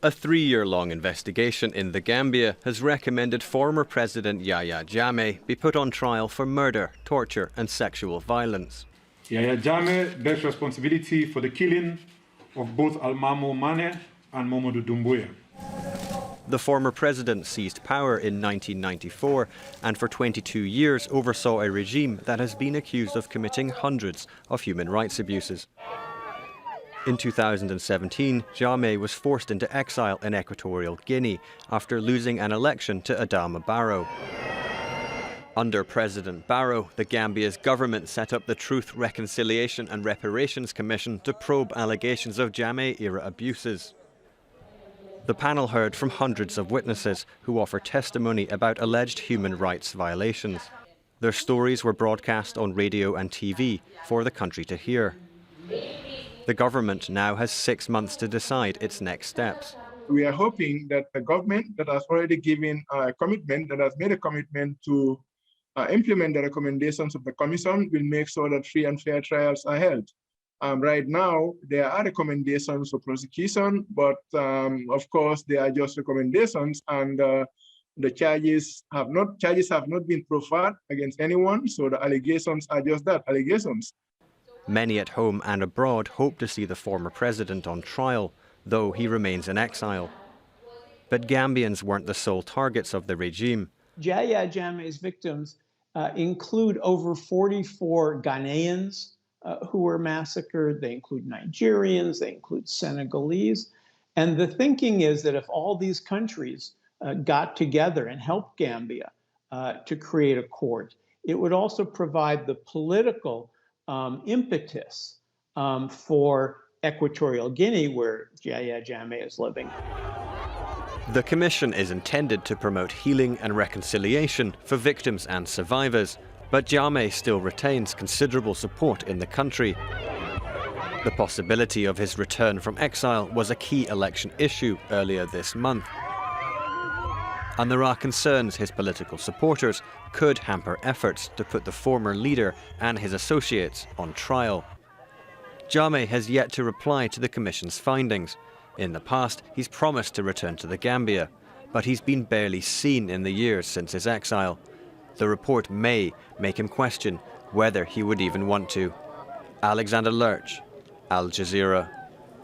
A 3-year-long investigation in the Gambia has recommended former President Yahya Jammeh be put on trial for murder, torture and sexual violence. Yahya Jammeh bears responsibility for the killing of both Almamo Mane and Mamadou Doumbouya. The former president seized power in 1994 and for 22 years oversaw a regime that has been accused of committing hundreds of human rights abuses. In 2017, Jammeh was forced into exile in Equatorial Guinea after losing an election to Adama Barrow. Under President Barrow, the Gambia's government set up the Truth, Reconciliation and Reparations Commission to probe allegations of Jammeh-era abuses. The panel heard from hundreds of witnesses who offer testimony about alleged human rights violations. Their stories were broadcast on radio and TV for the country to hear. The government now has 6 months to decide its next steps. We are hoping that the government that has already given a commitment, that has made a commitment to implement the recommendations of the Commission, will make sure that free and fair trials are held. Right now, there are recommendations for prosecution, but of course, they are just recommendations, and the charges have not been proffered against anyone, so the allegations are just that, allegations. Many at home and abroad hope to see the former president on trial, though he remains in exile. But Gambians weren't the sole targets of the regime. Yahya Jammeh's victims include over 44 Ghanaians who were massacred. They include Nigerians, they include Senegalese. And the thinking is that if all these countries got together and helped Gambia to create a court, it would also provide the political impetus for Equatorial Guinea, where Yahya Jammeh is living. The commission is intended to promote healing and reconciliation for victims and survivors, but Jammeh still retains considerable support in the country. The possibility of his return from exile was a key election issue earlier this month. And there are concerns his political supporters could hamper efforts to put the former leader and his associates on trial. Jammeh has yet to reply to the Commission's findings. In the past, he's promised to return to the Gambia, but he's been barely seen in the years since his exile. The report may make him question whether he would even want to. Alexander Lurch, Al Jazeera.